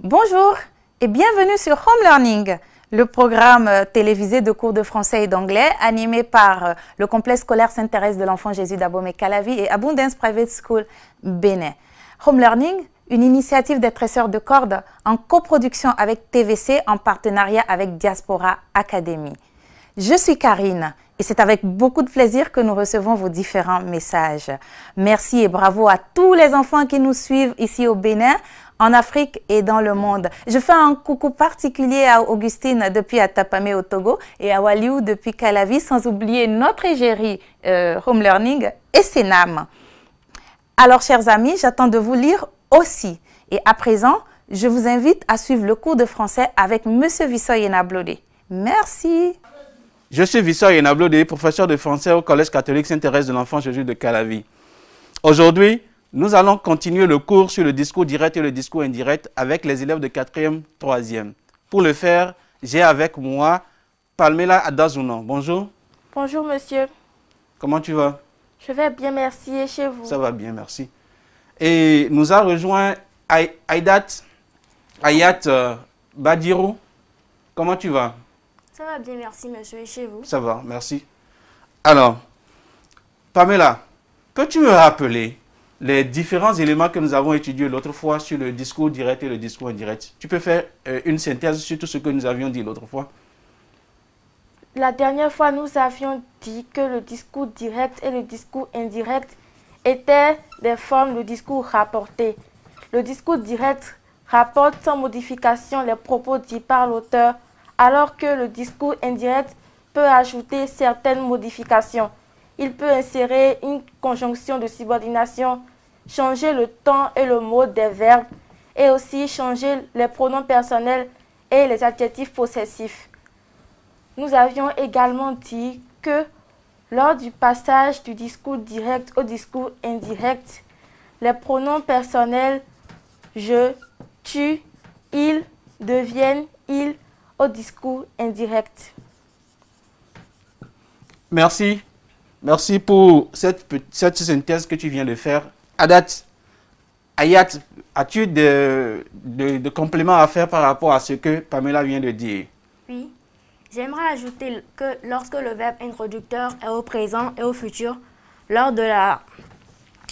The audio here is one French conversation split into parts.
Bonjour et bienvenue sur Home Learning, le programme télévisé de cours de français et d'anglais animé par le complexe scolaire Sainte-Thérèse de l'Enfant Jésus d'Abomey-Calavi et Abundance Private School Bénin. Home Learning, une initiative des tresseurs de cordes en coproduction avec TVC en partenariat avec Diaspora Academy. Je suis Karine et c'est avec beaucoup de plaisir que nous recevons vos différents messages. Merci et bravo à tous les enfants qui nous suivent ici au Bénin, en Afrique et dans le monde. Je fais un coucou particulier à Augustine depuis Atapamé au Togo et à Waliou depuis Calavi, sans oublier notre égérie Home Learning et Sénam. Alors, chers amis, j'attends de vous lire aussi. Et à présent, je vous invite à suivre le cours de français avec M. Vissoy Enablode. Merci. Je suis Vissoy Enablode, professeur de français au Collège catholique Sainte-Thérèse de l'Enfant Jésus de Calavi. Aujourd'hui, nous allons continuer le cours sur le discours direct et le discours indirect avec les élèves de 4e, 3e. Pour le faire, j'ai avec moi Palmela Adazounan. Bonjour. Bonjour monsieur. Comment tu vas? Je vais bien, merci. Et chez vous? Ça va bien, merci. Et nous a rejoint Ayat Badiro. Comment tu vas? Ça va bien, merci monsieur. Et chez vous? Ça va, merci. Alors, Pamela, peux-tu me rappeler les différents éléments que nous avons étudiés l'autre fois sur le discours direct et le discours indirect? Tu peux faire une synthèse sur tout ce que nous avions dit l'autre fois? La dernière fois, nous avions dit que le discours direct et le discours indirect étaient des formes de discours rapportés. Le discours direct rapporte sans modification les propos dits par l'auteur, alors que le discours indirect peut ajouter certaines modifications. Il peut insérer une conjonction de subordination, changer le temps et le mode des verbes et aussi changer les pronoms personnels et les adjectifs possessifs. Nous avions également dit que lors du passage du discours direct au discours indirect, les pronoms personnels je, tu, il deviennent il au discours indirect. Merci. Merci pour cette synthèse que tu viens de faire. Ayat, as-tu de compléments à faire par rapport à ce que Pamela vient de dire? Oui. J'aimerais ajouter que lorsque le verbe introducteur est au présent et au futur, lors de la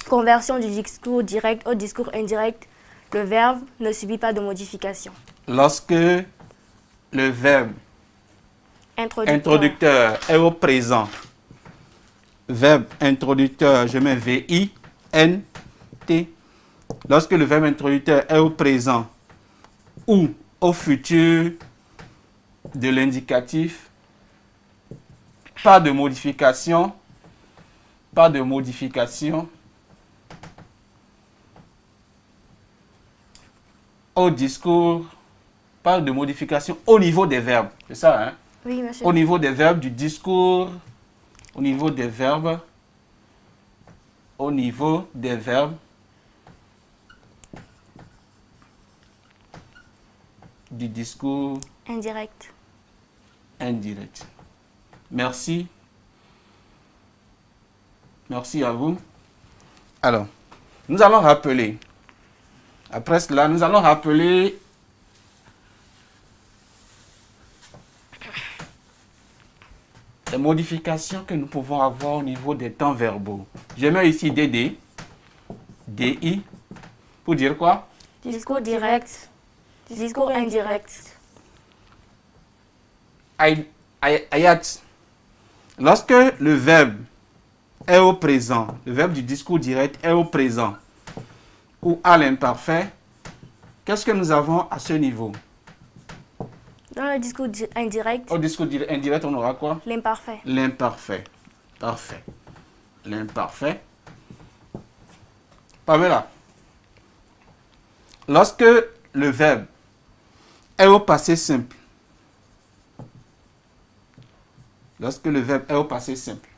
conversion du discours direct au discours indirect, le verbe ne subit pas de modification. Lorsque le verbe introducteur est au présent, verbe introducteur, je mets V-I-N-T. Lorsque le verbe introducteur est au présent ou au futur de l'indicatif, pas de modification, pas de modification au discours, pas de modification au niveau des verbes, c'est ça, hein? Oui, monsieur. Au niveau des verbes du discours, au niveau des verbes, au niveau des verbes du discours Indirect. indirect. Merci. Merci à vous. Alors, nous allons rappeler, après cela, nous allons rappeler les modifications que nous pouvons avoir au niveau des temps verbaux. Je mets ici DD, DI, pour dire quoi? Discours direct, discours indirect. Ayat, lorsque le verbe est au présent, le verbe du discours direct est au présent ou à l'imparfait, qu'est-ce que nous avons à ce niveau? Dans le discours indirect, Au discours indirect, on aura quoi? l'imparfait. L'imparfait. Parfait. L'imparfait. Pamela, lorsque le verbe est au passé simple, lorsque le verbe est au passé simple,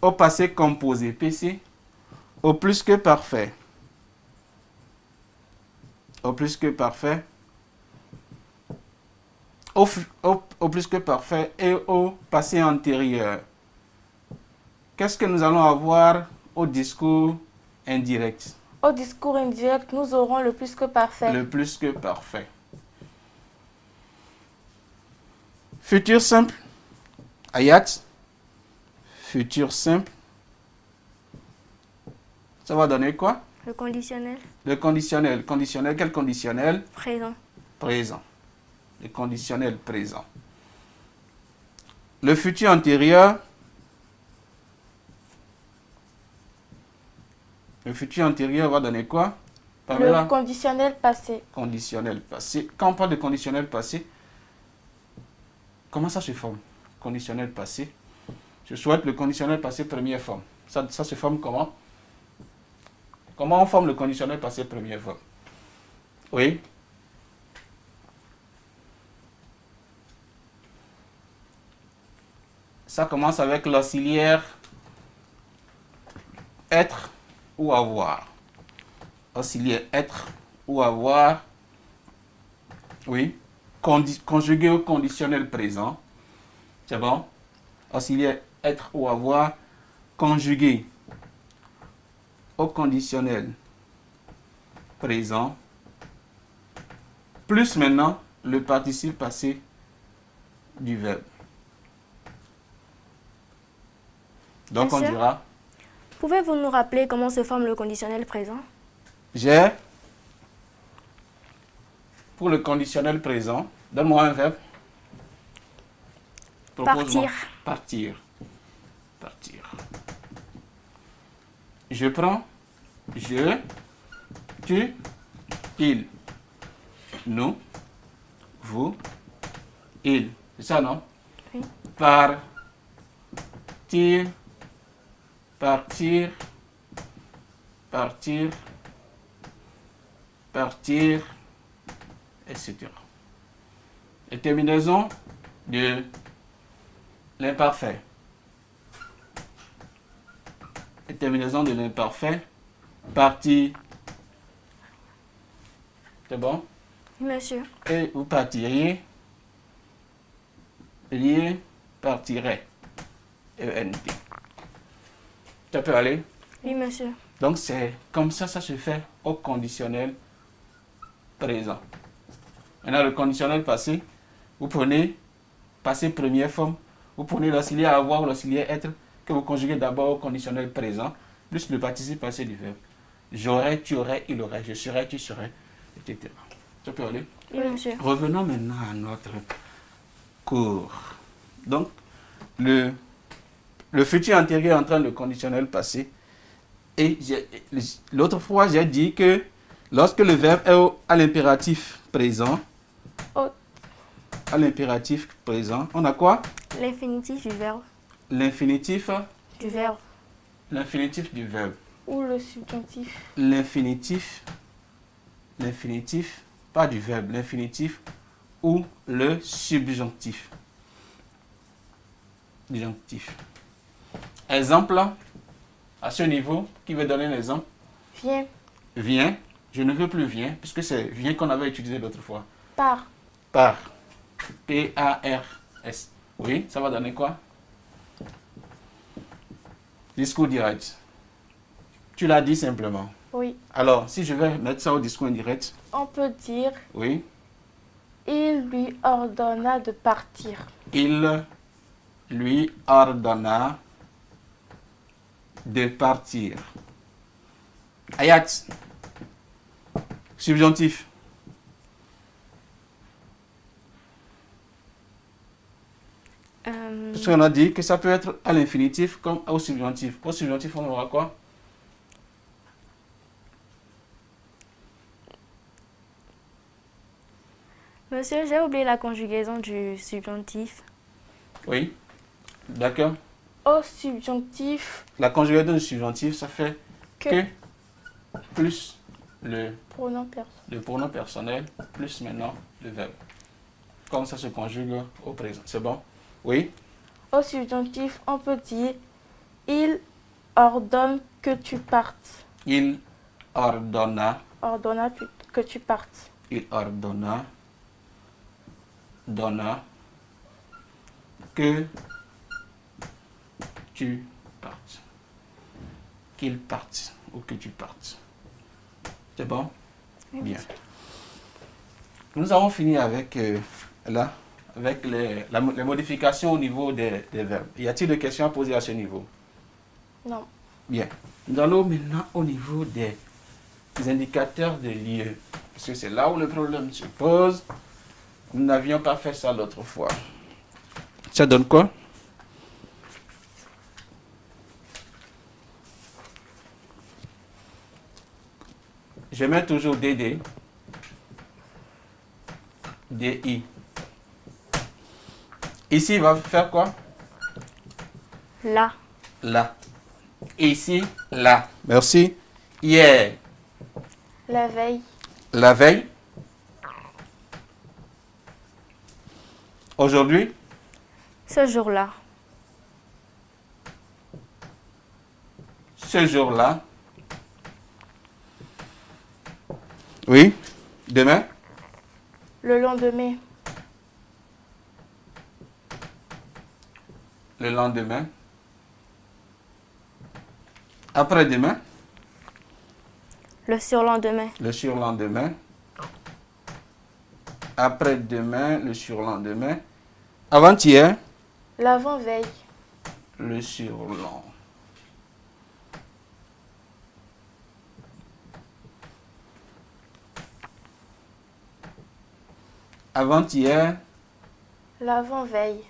au passé composé, PC, au plus que parfait, au plus que parfait, au plus que parfait et au passé antérieur, qu'est-ce que nous allons avoir au discours indirect? Au discours indirect, nous aurons le plus que parfait. Le plus que parfait. Futur simple. Ayat. Futur simple. Ça va donner quoi? Le conditionnel. Le conditionnel. Conditionnel, quel conditionnel? Présent. Présent. Le conditionnel présent. Le futur antérieur. Le futur antérieur va donner quoi? Pamela? Le conditionnel passé. Conditionnel passé. Quand on parle de conditionnel passé, comment ça se forme? Conditionnel passé. Je souhaite le conditionnel passé première forme. Ça se forme comment? Comment on forme le conditionnel passé première forme? Oui? Ça commence avec l'auxiliaire être ou avoir. Auxiliaire être ou avoir. Oui. Conjugué au conditionnel présent. C'est bon? Auxiliaire être ou avoir conjugué au conditionnel présent. Plus maintenant le participe passé du verbe. Donc on Monsieur, dira, pouvez-vous nous rappeler comment se forme le conditionnel présent? j'ai, pour le conditionnel présent, donne-moi un verbe. Propose-moi. Partir. Partir. Partir. Je prends, je, tu, il, nous, vous, il. C'est ça, non? Oui. Partir, partir, partir, partir, etc. Et terminaison de l'imparfait. Et terminaison de l'imparfait, partir. C'est bon? Oui, monsieur. Et vous partiriez, lié, partirait. ENT. Ça peut aller? Oui, monsieur. Donc c'est comme ça se fait au conditionnel présent. Maintenant le conditionnel passé, vous prenez passé première forme, vous prenez l'auxiliaire avoir ou l'auxiliaire être que vous conjuguez d'abord au conditionnel présent, plus le participe passé du verbe. J'aurais, tu aurais, il aurait, je serais, tu serais, etc. Ça peut aller? Oui, monsieur. Revenons maintenant à notre cours. Donc, le futur antérieur entraîne le conditionnel passé. Et l'autre fois, j'ai dit que lorsque le verbe est à l'impératif présent, Oh. à l'impératif présent, on a quoi? L'infinitif du verbe. L'infinitif, Du verbe. l'infinitif du verbe. Ou le subjonctif. L'infinitif, pas du verbe, l'infinitif ou le subjonctif. Disjonctif. Exemple, à ce niveau, qui veut donner un exemple? Viens. Viens, je ne veux plus viens, puisque c'est viens qu'on avait utilisé l'autre fois. Pars. Par. P-A-R-S. Oui, ça va donner quoi? Discours direct. Tu l'as dit simplement. Oui. Alors, si je vais mettre ça au discours indirect, On peut dire, oui, il lui ordonna de partir. il lui ordonna de partir. Ayat. Subjonctif. Parce qu'on a dit que ça peut être à l'infinitif comme au subjonctif. Au subjonctif, on aura quoi? Monsieur, j'ai oublié la conjugaison du subjonctif. Oui. D'accord. Au subjonctif, La conjugaison du subjonctif, ça fait que plus le pronom personnel, plus maintenant le verbe. Comme ça se conjugue au présent. C'est bon? Oui. Au subjonctif, on peut dire, il ordonne que tu partes. Il ordonna. Ordonna que tu partes. Il ordonna. Donna. Que tu partes. Qu'il parte ou que tu partes. C'est bon? Bien. Nous avons fini avec, avec les modifications au niveau des verbes. Y a-t-il des questions à poser à ce niveau? Non. Bien. Nous allons maintenant au niveau des indicateurs de lieu. Parce que c'est là où le problème se pose. Nous n'avions pas fait ça l'autre fois. Ça donne quoi? Je mets toujours DD, DI. Ici, il va faire quoi? Là. Là. Ici, là. Merci. Hier. La veille. La veille. Aujourd'hui. Ce jour-là. Ce jour-là. Oui. Demain. Le lendemain. Le lendemain. Après-demain. Le surlendemain. Le surlendemain. Après-demain, le surlendemain. Avant-hier. L'avant-veille. Le surlendemain. Avant-hier. L'avant-veille.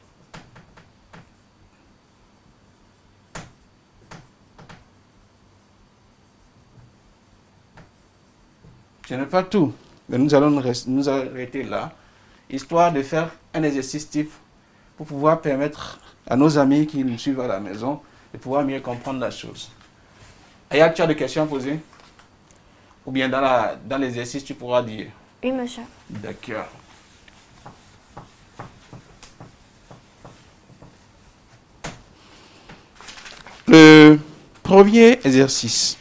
Ce n'est pas tout. Mais nous allons nous arrêter là, histoire de faire un exercice type pour pouvoir permettre à nos amis qui nous suivent à la maison de pouvoir mieux comprendre la chose. Ayat, tu as des questions à poser? Ou bien dans l'exercice, tu pourras dire? Oui, monsieur. D'accord. Le premier exercice.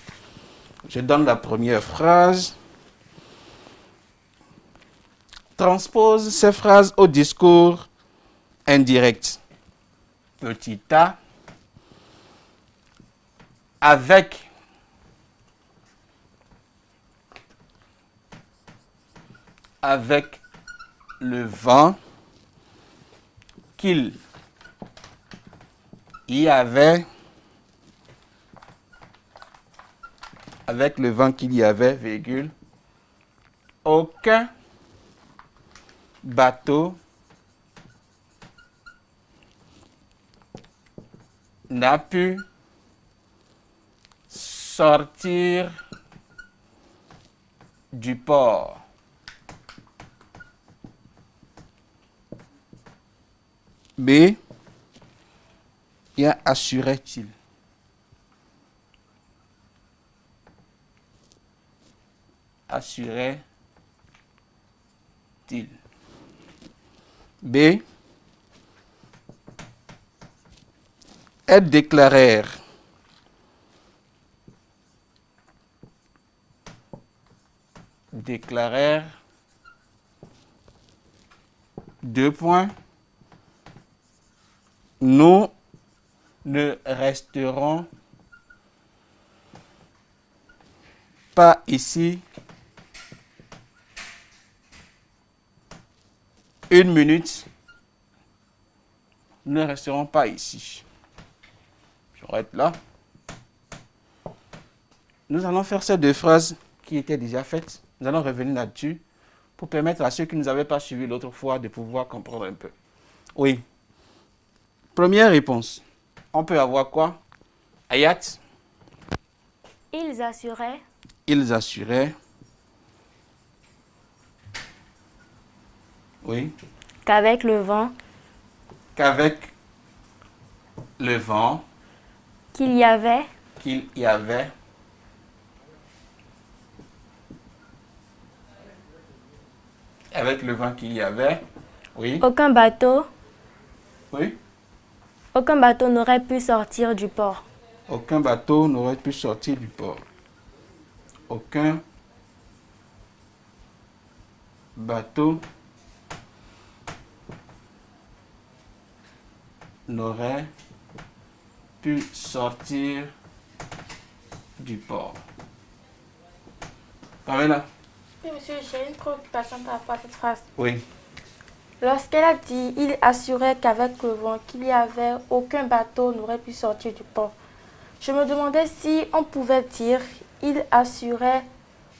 Je donne la première phrase. Transpose ces phrases au discours indirect. Petit a. Avec. Avec le vent qu'il y avait. Avec le vent qu'il y avait, virgule, aucun bateau n'a pu sortir du port. B. Y assurait-il. Assurait-il. B. Elles déclarèrent. Déclarèrent. 2 points. Nous ne resterons pas ici 1 minute. Nous ne resterons pas ici. J'arrête là. Nous allons faire ces 2 phrases qui étaient déjà faites. Nous allons revenir là-dessus pour permettre à ceux qui ne nous avaient pas suivis l'autre fois de pouvoir comprendre un peu. Oui. Première réponse. On peut avoir quoi? Ayat? Ils assuraient. Ils assuraient. Oui. Qu'avec le vent. Qu'avec le vent. Qu'il y avait. Qu'il y avait. Avec le vent qu'il y avait. Oui. Aucun bateau. Oui. Aucun bateau n'aurait pu sortir du port. Aucun bateau n'aurait pu sortir du port. Aucun bateau n'aurait pu sortir du port. Pamela? Oui, monsieur, j'ai une préoccupation par rapport à cette phrase. Oui. Lorsqu'elle a dit, il assurait qu'avec le vent qu'il y avait, aucun bateau n'aurait pu sortir du port. Je me demandais si on pouvait dire, il assurait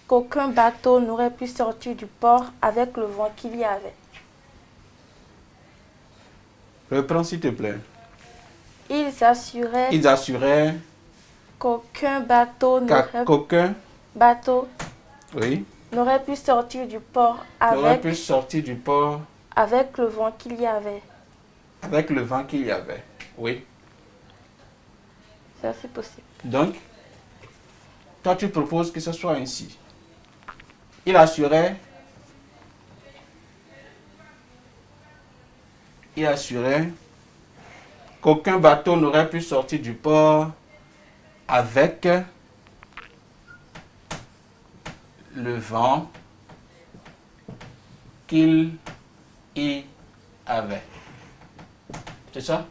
qu'aucun bateau n'aurait pu sortir du port avec le vent qu'il y avait. Reprends s'il te plaît. Ils assuraient qu'aucun bateau qu'aucun oui, n'aurait pu sortir du port n'aurait avec, pu sortir du port avec le vent qu'il y avait. avec le vent qu'il y avait. Oui. C'est assez possible. Donc, toi tu proposes que ce soit ainsi. Il assurait qu'aucun bateau n'aurait pu sortir du port avec le vent qu'il y avait. C'est ça?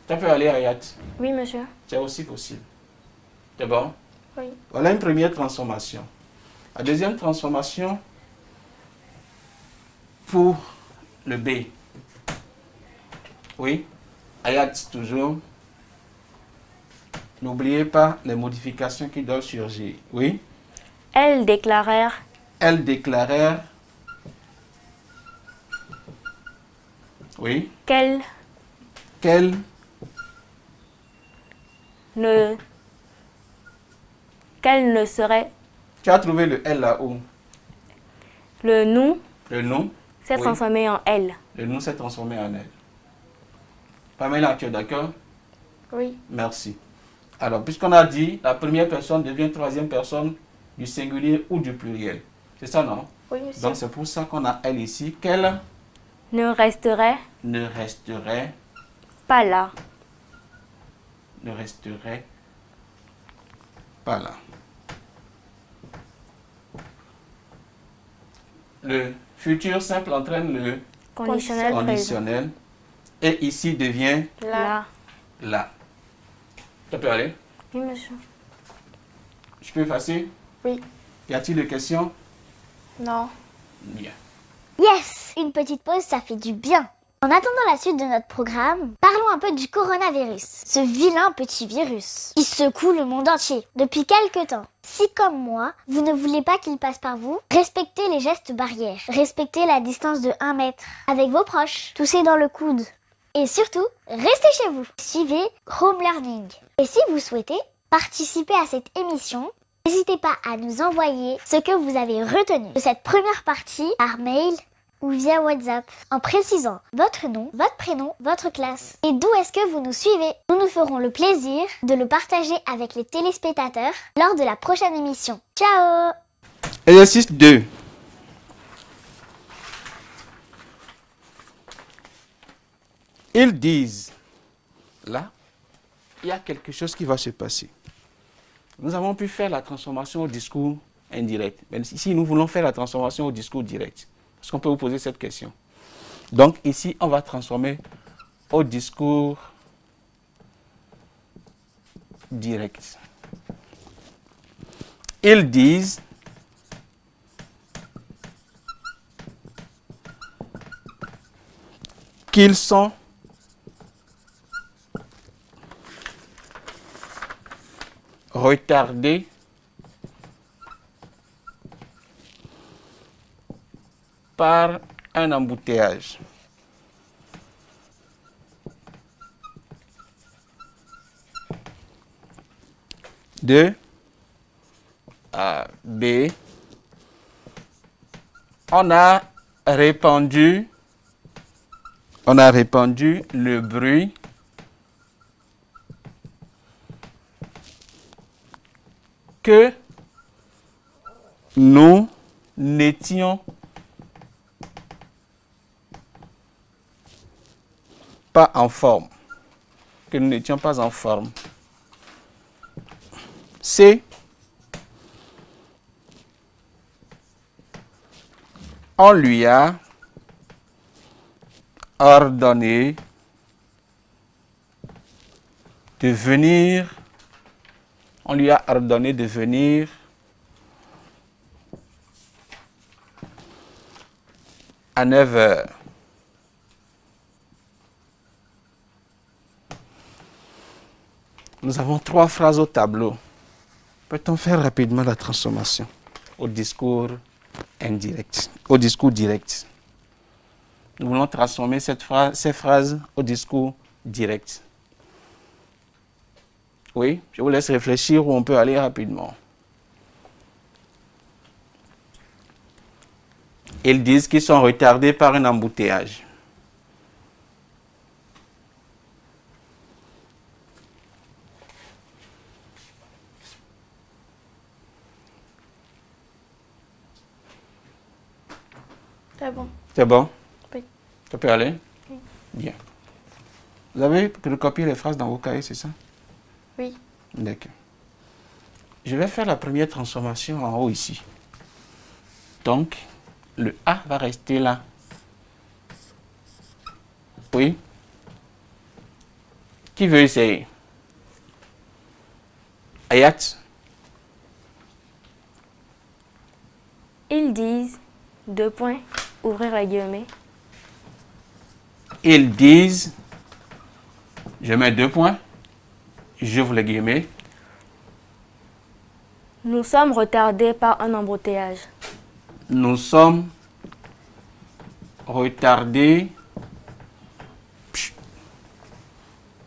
Tu peux aller, Ayat. Oui, monsieur. C'est aussi possible. C'est bon? Oui. Voilà une première transformation. La deuxième transformation pour le B. Oui, Ayat toujours. N'oubliez pas les modifications qui doivent surgir. Oui. Elles déclarèrent oui, qu'elles ne seraient. Tu as trouvé le L là-haut. Le nous Le nom. s'est Oui. transformé en elle. Le nom s'est transformé en elle. Pamela, tu es d'accord? Oui. Merci. Alors, puisqu'on a dit, la première personne devient troisième personne du singulier ou du pluriel. C'est ça, non? Oui, monsieur. Donc, c'est pour ça qu'on a elle ici. Qu'elle Ne resterait ne resterait pas là. ne resterait pas là. Le futur simple entraîne le Conditionnel présent. conditionnel et ici devient Là. là. Ça peut aller? Oui, monsieur. Je peux effacer? Oui. Y a-t-il des questions? Non. Bien. Yes, une petite pause, ça fait du bien. En attendant la suite de notre programme, parlons un peu du coronavirus, ce vilain petit virus qui secoue le monde entier depuis quelques temps. Si comme moi, vous ne voulez pas qu'il passe par vous, respectez les gestes barrières, respectez la distance de 1 mètre avec vos proches, toussez dans le coude. Et surtout, restez chez vous, suivez Home Learning. Et si vous souhaitez participer à cette émission, n'hésitez pas à nous envoyer ce que vous avez retenu de cette première partie par mail ou via WhatsApp en précisant votre nom, votre prénom, votre classe et d'où est-ce que vous nous suivez. Nous nous ferons le plaisir de le partager avec les téléspectateurs lors de la prochaine émission. Ciao! Exercice 2. Ils disent, là, il y a quelque chose qui va se passer. Nous avons pu faire la transformation au discours indirect. Mais ici, nous voulons faire la transformation au discours direct. Est-ce qu'on peut vous poser cette question? Donc, ici, on va transformer au discours direct. Ils disent, qu'ils sont retardés par un embouteillage. De A, B, on a répandu le bruit que nous n'étions pas en forme. Que nous n'étions pas en forme. C. On lui a ordonné de venir. On lui a ordonné de venir à 9 heures. Nous avons 3 phrases au tableau. Peut-on faire rapidement la transformation au discours indirect, au discours direct? Nous voulons transformer ces phrases au discours direct. Oui, je vous laisse réfléchir ou on peut aller rapidement. Ils disent qu'ils sont retardés par un embouteillage. C'est bon. C'est bon? Oui. Ça peut aller? Oui. Bien. Vous avez recopié les phrases dans vos cahiers, c'est ça? Oui. D'accord. Je vais faire la première transformation en haut ici. Donc, le A va rester là. Oui? Qui veut essayer? Ayat? Ils disent, deux points, ouvrir les guillemets. Ils disent, je mets 2 points, j'ouvre les guillemets. Nous sommes retardés par un embouteillage. Nous sommes retardés.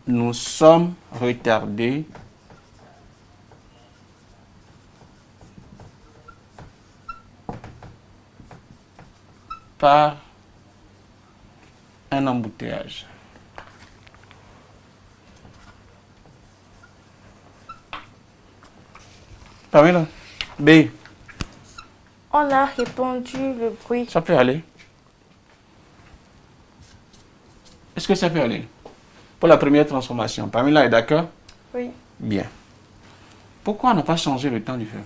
Nous sommes retardés par un embouteillage. Pamela, B, On a répondu le bruit. ça peut aller. Est-ce que ça peut aller? Pour la première transformation, Pamela est d'accord? Oui. Bien. Pourquoi on n'a pas changé le temps du verbe?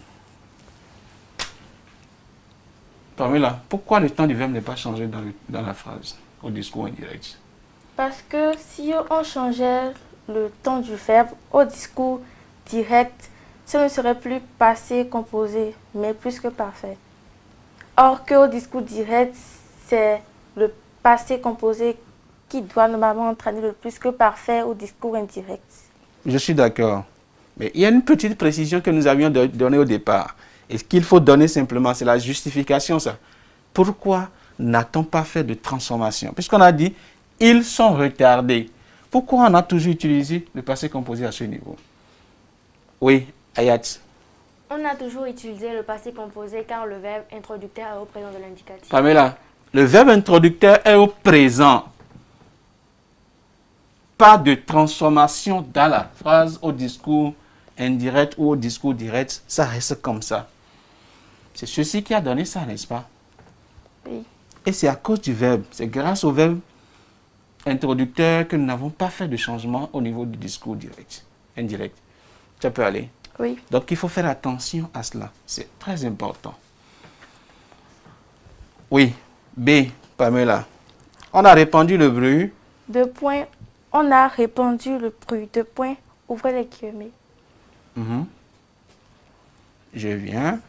Pamela, pourquoi le temps du verbe n'est pas changé dans la phrase, au discours indirect? Parce que si on changeait le temps du verbe au discours direct, ce ne serait plus passé composé, mais plus que parfait. Or qu'au discours direct, c'est le passé composé qui doit normalement entraîner le plus que parfait au discours indirect. Je suis d'accord. Mais il y a une petite précision que nous avions donnée au départ. Et ce qu'il faut donner simplement, c'est la justification, ça. Pourquoi n'a-t-on pas fait de transformation? Puisqu'on a dit, ils sont retardés. Pourquoi on a toujours utilisé le passé composé à ce niveau? Oui, Ayat. On a toujours utilisé le passé composé car le verbe introducteur est au présent de l'indicatif. Pamela, le verbe introducteur est au présent. Pas de transformation dans la phrase au discours indirect ou au discours direct. Ça reste comme ça. C'est ceci qui a donné ça, n'est-ce pas? Oui. Et c'est à cause du verbe. C'est grâce au verbe introducteur que nous n'avons pas fait de changement au niveau du discours direct, indirect. Ça peut aller. Oui. Donc, il faut faire attention à cela. C'est très important. Oui. B, Pamela. On a répandu le bruit. 2 points. On a répondu le bruit. 2 points. Ouvrez les guillemets. Mhm. Je viens.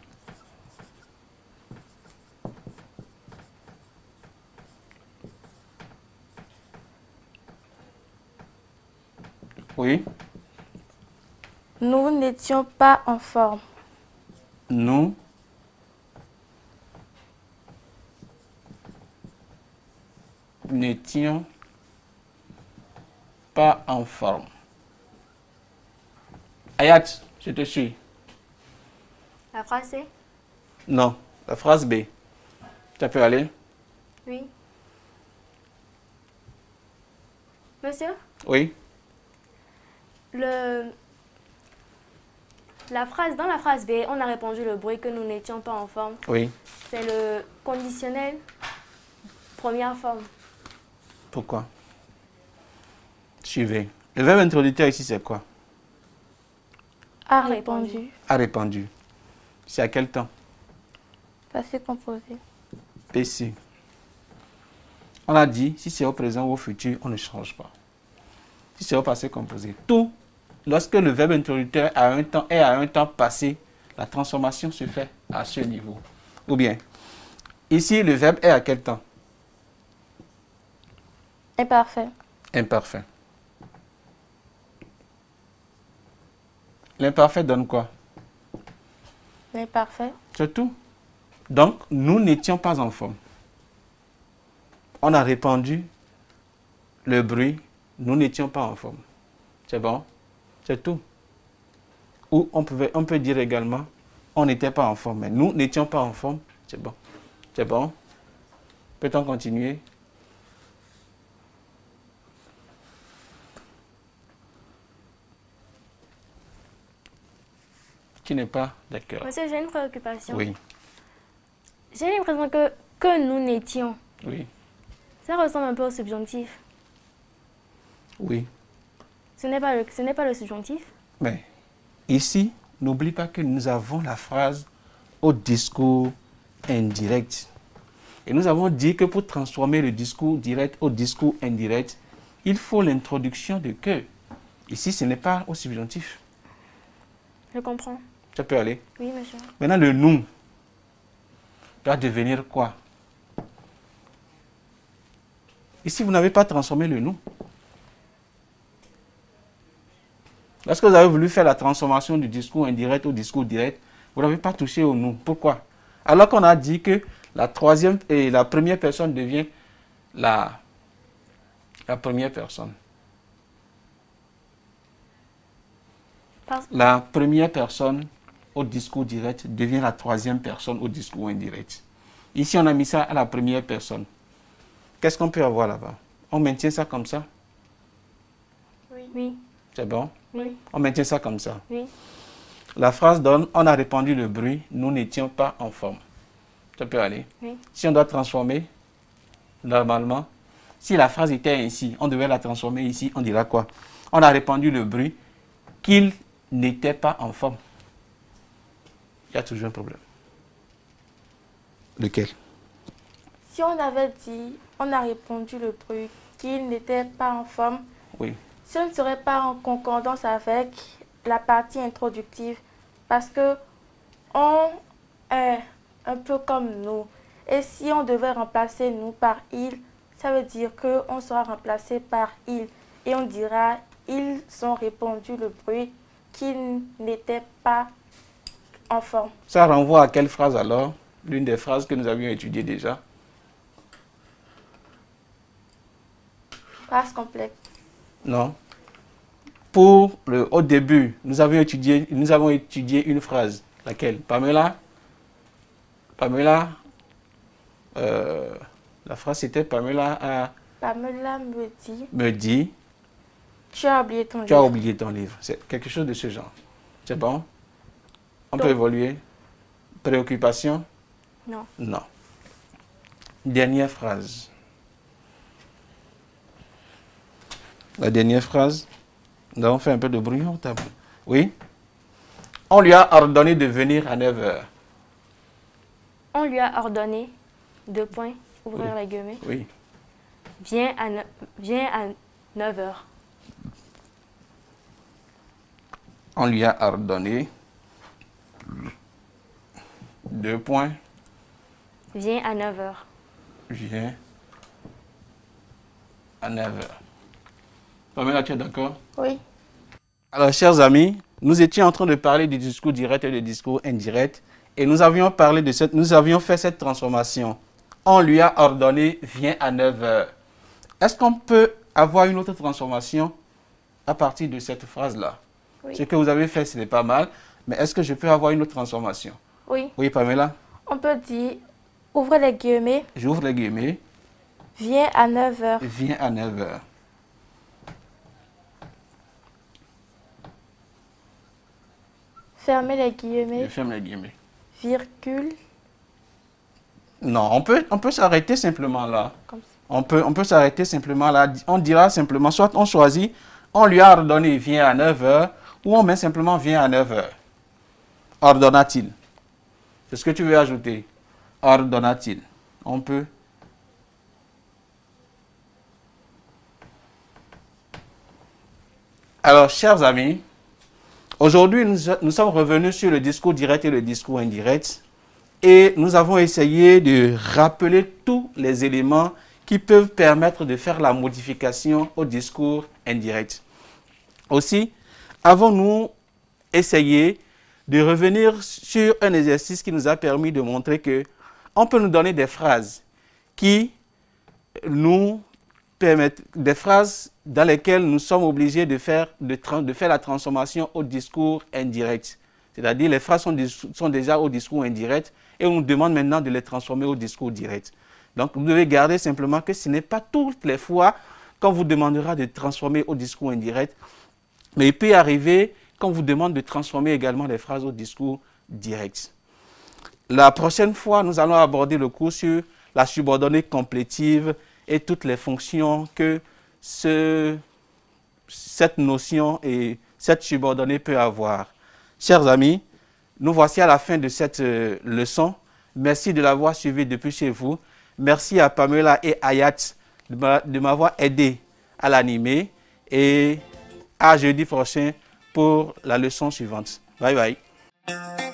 Oui. Nous n'étions pas en forme. Nous n'étions pas en forme. Ayat, je te suis. La phrase c'est? Non, la phrase B. Ça peut aller? Oui. Monsieur, Oui. dans la phrase B, on a répondu le bruit que nous n'étions pas en forme. Oui. C'est le conditionnel, première forme. Pourquoi? Suivez. Le verbe introducteur ici, c'est quoi? A Répondu. répondu. A répandu. C'est à quel temps? Passé composé. PC. On a dit, si c'est au présent ou au futur, on ne change pas. Si c'est au passé composé. Tout, lorsque le verbe introducteur est à un temps passé, la transformation se fait à ce niveau. Ou bien, ici, le verbe est à quel temps? Imparfait. Imparfait. L'imparfait donne quoi? L'imparfait. C'est tout. Donc, nous n'étions pas en forme. On a répandu le bruit, nous n'étions pas en forme. C'est bon? C'est tout. Ou on peut dire également, on n'était pas en forme, mais nous n'étions pas en forme. C'est bon. C'est bon? Peut-on continuer? Qui n'est pas d'accord? Monsieur, j'ai une préoccupation. Oui, J'ai l'impression que nous n'étions. oui, Ça ressemble un peu au subjonctif. oui. Ce n'est pas le subjonctif. Mais ici, n'oublie pas que nous avons la phrase au discours indirect. Et nous avons dit que pour transformer le discours direct au discours indirect, il faut l'introduction de que. Ici, ce n'est pas au subjonctif. Je comprends. Ça peut aller. Oui, monsieur. Maintenant, le nous doit devenir quoi? Ici, vous n'avez pas transformé le nous. Lorsque vous avez voulu faire la transformation du discours indirect au discours direct, vous n'avez pas touché au nous. Pourquoi? Alors qu'on a dit que la troisième et la première personne devient la première personne. La première personne au discours direct devient la troisième personne au discours indirect. Ici, on a mis ça à la première personne. Qu'est-ce qu'on peut avoir là-bas? On maintient ça comme ça? Oui. C'est bon? Oui. On maintient ça comme ça. Oui. La phrase donne, on a répandu le bruit, nous n'étions pas en forme. Ça peut aller. Oui. Si on doit transformer, normalement, si la phrase était ainsi, on devait la transformer ici, on dira quoi? On a répandu le bruit qu'il n'était pas en forme. Il y a toujours un problème. Lequel? Si on avait dit, on a répondu le bruit qu'il n'était pas en forme, Oui. ce ne serait pas en concordance avec la partie introductive parce que on est un peu comme nous. Et si on devait remplacer nous par il, ça veut dire qu'on sera remplacé par il. Et on dira, ils ont répondu le bruit qu'ils n'étaient pas en forme. Ça renvoie à quelle phrase alors? L'une des phrases que nous avions étudiées déjà. Phrase complexe. Non. Au début, nous avons étudié une phrase. Laquelle? Pamela? Pamela? La phrase c'était Pamela Pamela me dit tu as oublié ton tu as livre. oublié ton livre. C'est quelque chose de ce genre. C'est bon? On peut Donc- évoluer. Préoccupation? Non. Non. Dernière phrase. La dernière phrase. Nous avons fait un peu de bruit au tableau. Oui? On lui a ordonné de venir à 9 h. On lui a ordonné, deux points, ouvrir Oui. les guillemets, Oui. viens à 9 h. On lui a ordonné 2 points. Viens à 9 h. Viens à 9 h. Pamela, tu es d'accord? Oui. Alors, chers amis, nous étions en train de parler du discours direct et du discours indirect. Et nous avions fait cette transformation. On lui a ordonné, viens à 9 h. Est-ce qu'on peut avoir une autre transformation à partir de cette phrase-là? Oui. Ce que vous avez fait, ce n'est pas mal. Mais est-ce que je peux avoir une autre transformation? Oui. Oui, Pamela? On peut dire, ouvrez les guillemets, J'ouvre les guillemets. viens à 9 h. Viens à 9 h. Fermez les Je guillemets, ferme les guillemets. virgule, Non, on peut s'arrêter simplement là. comme ça. On peut s'arrêter simplement là. On dira simplement, soit on choisit, on lui a ordonné viens à 9 h, ou on met simplement viens à 9 h. Ordonna-t-il. C'est ce que tu veux ajouter. Ordonna-t-il. On peut. Alors, chers amis, aujourd'hui, nous sommes revenus sur le discours direct et le discours indirect. Et nous avons essayé de rappeler tous les éléments qui peuvent permettre de faire la modification au discours indirect. Aussi, avons-nous essayé de revenir sur un exercice qui nous a permis de montrer que on peut nous donner des phrases qui nous permettent, des phrases dans lesquelles nous sommes obligés de faire la transformation au discours indirect. C'est-à-dire les phrases sont déjà au discours indirect et on nous demande maintenant de les transformer au discours direct. Donc vous devez garder simplement que ce n'est pas toutes les fois qu'on vous demandera de transformer au discours indirect, mais il peut arriver qu'on vous demande de transformer également les phrases au discours direct. La prochaine fois, nous allons aborder le cours sur la subordonnée complétive et toutes les fonctions que cette notion et cette subordonnée peut avoir. Chers amis, nous voici à la fin de cette leçon. Merci de l'avoir suivi depuis chez vous. Merci à Pamela et Ayat de m'avoir aidé à l'animer. Et à jeudi prochain pour la leçon suivante. Bye bye.